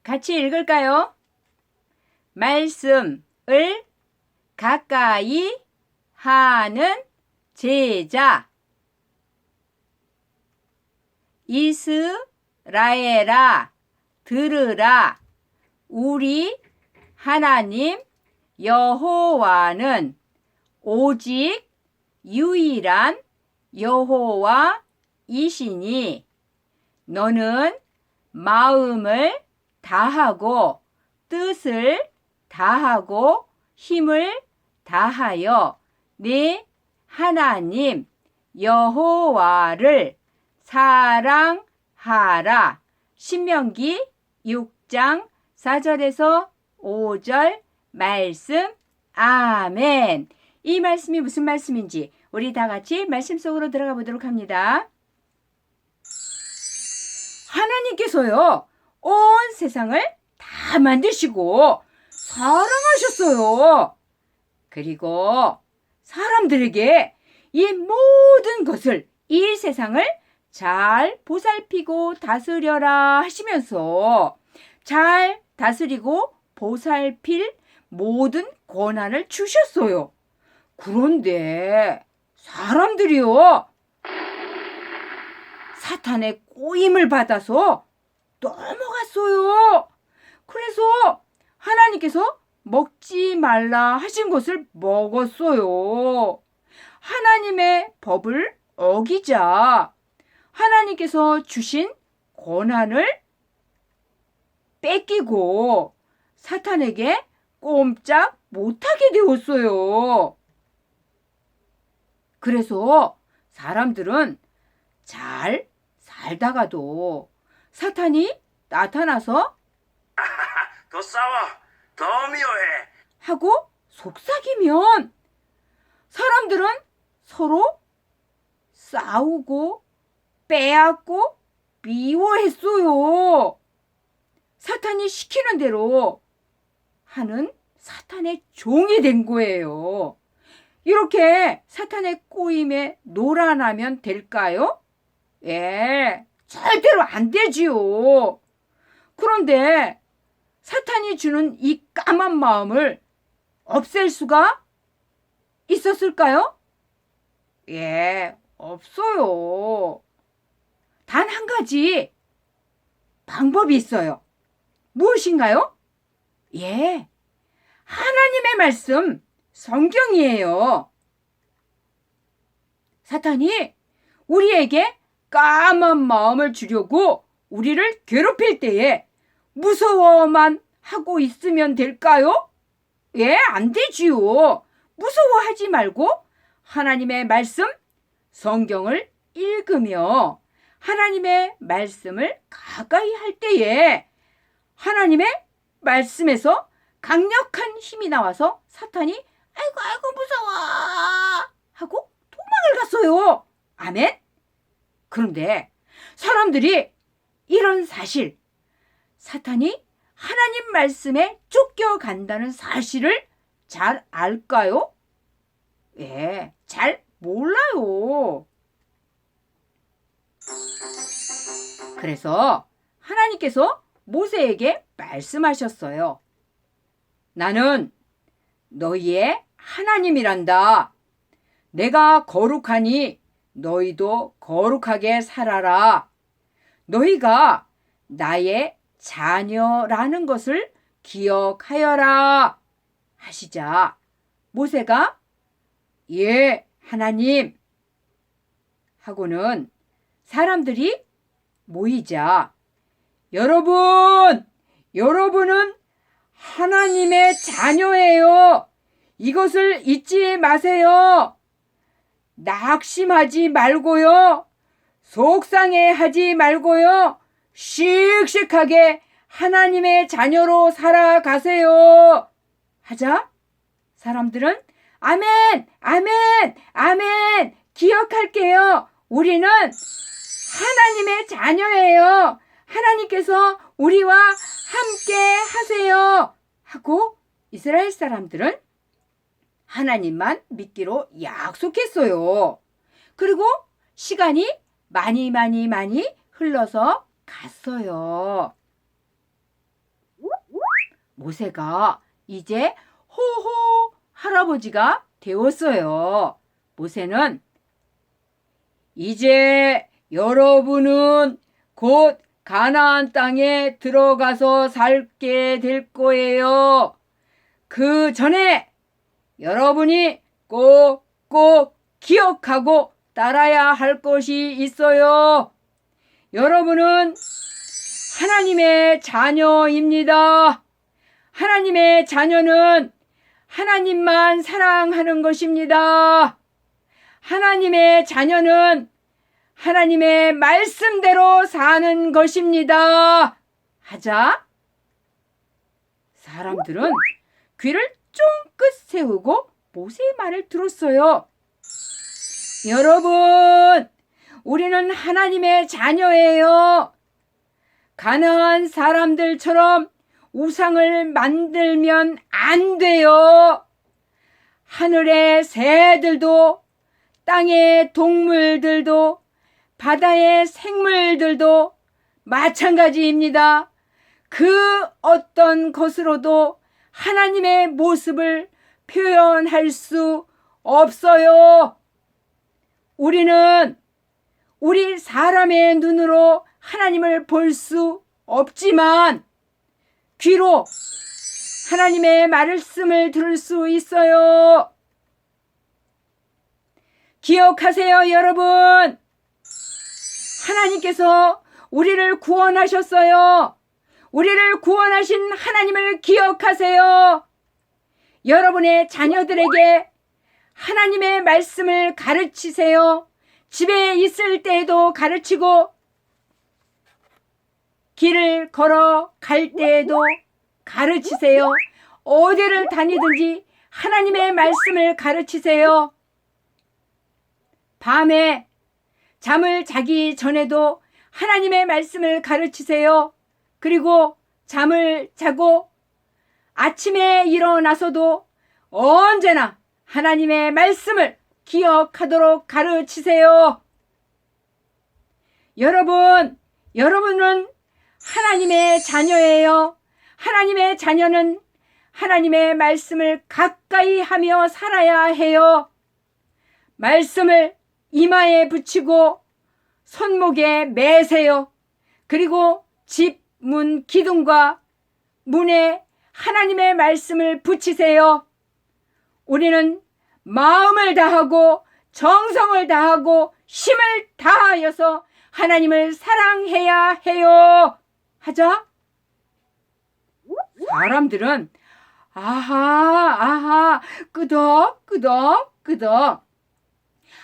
같이 읽을까요? 말씀을 가까이 하는 제자. 이스라엘아, 들으라. 우리 하나님 여호와는 오직 유일한 여호와이시니 너는 마음을 다하고 뜻을 다하고 힘을 다하여 네 하나님 여호와를 사랑하라. 신명기 6장 4절에서 5절 말씀. 아멘. 이 말씀이 무슨 말씀인지 우리 다 같이 말씀 속으로 들어가 보도록 합니다. 하나님께서요, 온 세상을 다 만드시고 사랑하셨어요. 그리고 사람들에게 이 모든 것을, 이 세상을 잘 보살피고 다스려라 하시면서 잘 다스리고 보살필 모든 권한을 주셨어요. 그런데 사람들이요, 사탄의 꼬임을 받아서 넘어갔어요. 그래서 하나님께서 먹지 말라 하신 것을 먹었어요. 하나님의 법을 어기자 하나님께서 주신 권한을 뺏기고 사탄에게 꼼짝 못하게 되었어요. 그래서 사람들은 잘 살다가도 사탄이 나타나서 더 싸워, 더 미워해. 하고 속삭이면 사람들은 서로 싸우고 빼앗고 미워했어요. 사탄이 시키는 대로 하는 사탄의 종이 된 거예요. 이렇게 사탄의 꼬임에 놀아나면 될까요? 예, 절대로 안 되지요. 그런데 사탄이 주는 이 까만 마음을 없앨 수가 있었을까요? 예, 없어요. 단 한 가지 방법이 있어요. 무엇인가요? 예, 하나님의 말씀, 성경이에요. 사탄이 우리에게 까만 마음을 주려고 우리를 괴롭힐 때에 무서워만 하고 있으면 될까요? 예, 안 되지요. 무서워하지 말고 하나님의 말씀, 성경을 읽으며 하나님의 말씀을 가까이 할 때에 하나님의 말씀에서 강력한 힘이 나와서 사탄이 아이고 무서워 하고 도망을 갔어요. 아멘. 그런데 사람들이 이런 사실, 사탄이 하나님 말씀에 쫓겨간다는 사실을 잘 알까요? 예, 잘 몰라요. 그래서 하나님께서 모세에게 말씀하셨어요. 나는 너희의 하나님이란다. 내가 거룩하니 너희도 거룩하게 살아라. 너희가 나의 자녀라는 것을 기억하여라 하시자 모세가 예, 하나님 하고는 사람들이 모이자 여러분은 하나님의 자녀예요. 이것을 잊지 마세요. 낙심하지 말고요. 속상해하지 말고요. 씩씩하게 하나님의 자녀로 살아가세요. 하자 사람들은 아멘, 아멘, 아멘, 기억할게요. 우리는 하나님의 자녀예요. 하나님께서 우리와 함께 하세요. 하고 이스라엘 사람들은 하나님만 믿기로 약속했어요. 그리고 시간이 많이 흘러서 갔어요. 모세가 이제 호호 할아버지가 되었어요. 모세는 이제 여러분은 곧 가나안 땅에 들어가서 살게 될 거예요. 그 전에 여러분이 꼭꼭 기억하고 따라야 할 것이 있어요. 여러분은 하나님의 자녀입니다. 하나님의 자녀는 하나님만 사랑하는 것입니다. 하나님의 자녀는 하나님의 말씀대로 사는 것입니다. 하자. 사람들은 귀를 쫑긋 세우고 모세의 말을 들었어요. 여러분, 우리는 하나님의 자녀예요. 가나안 사람들처럼 우상을 만들면 안 돼요. 하늘의 새들도, 땅의 동물들도, 바다의 생물들도 마찬가지입니다. 그 어떤 것으로도 하나님의 모습을 표현할 수 없어요. 우리는 우리 사람의 눈으로 하나님을 볼 수 없지만 귀로 하나님의 말씀을 들을 수 있어요. 기억하세요, 여러분. 하나님께서 우리를 구원하셨어요. 우리를 구원하신 하나님을 기억하세요. 여러분의 자녀들에게 하나님의 말씀을 가르치세요. 집에 있을 때에도 가르치고 길을 걸어 갈 때에도 가르치세요. 어디를 다니든지 하나님의 말씀을 가르치세요. 밤에 잠을 자기 전에도 하나님의 말씀을 가르치세요. 그리고 잠을 자고 아침에 일어나서도 언제나 하나님의 말씀을 기억하도록 가르치세요. 여러분은 하나님의 자녀예요. 하나님의 자녀는 하나님의 말씀을 가까이 하며 살아야 해요. 말씀을 이마에 붙이고 손목에 매세요. 그리고 집, 문, 기둥과 문에 하나님의 말씀을 붙이세요. 우리는 마음을 다하고 정성을 다하고 힘을 다하여서 하나님을 사랑해야 해요. 하자. 사람들은 아하 끄덕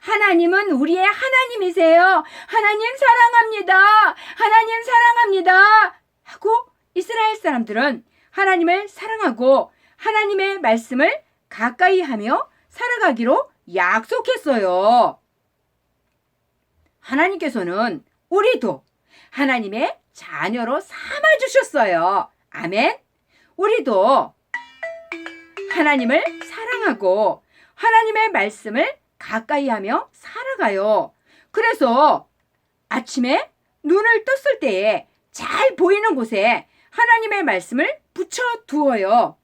하나님은 우리의 하나님이세요. 하나님 사랑합니다 하고 이스라엘 사람들은 하나님을 사랑하고 하나님의 말씀을 가까이 하며 살아가기로 약속했어요. 하나님께서는 우리도 하나님의 자녀로 삼아주셨어요. 아멘. 우리도 하나님을 사랑하고 하나님의 말씀을 가까이 하며 살아가요. 그래서 아침에 눈을 떴을 때에 잘 보이는 곳에 하나님의 말씀을 붙여 두어요.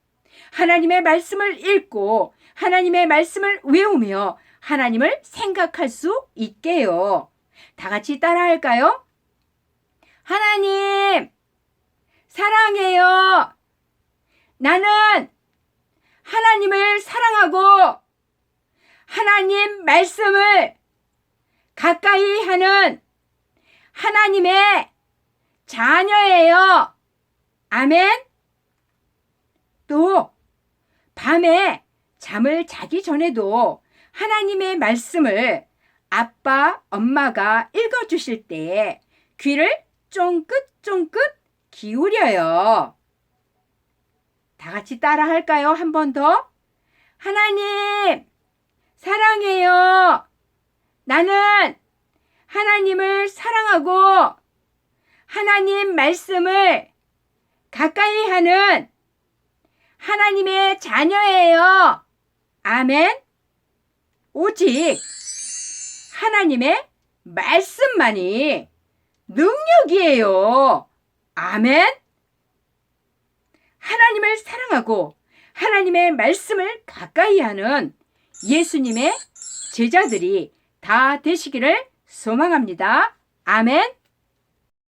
하나님의 말씀을 읽고 하나님의 말씀을 외우며 하나님을 생각할 수 있게요. 다 같이 따라할까요? 하나님, 사랑해요. 나는 하나님을 사랑하고 하나님 말씀을 가까이 하는 하나님의 자녀예요. 아멘. 또 밤에 잠을 자기 전에도 하나님의 말씀을 아빠, 엄마가 읽어주실 때 귀를 쫑긋쫑긋 기울여요. 다 같이 따라 할까요? 한 번 더. 하나님, 사랑해요. 나는 하나님을 사랑하고 하나님 말씀을 가까이 하는 하나님의 자녀예요. 아멘. 오직 하나님의 말씀만이 능력이에요. 아멘. 하나님을 하나님을 사랑하고 하나님의 말씀을 가까이 하는 예수님의 제자들이 다 되시기를 소망합니다. 아멘.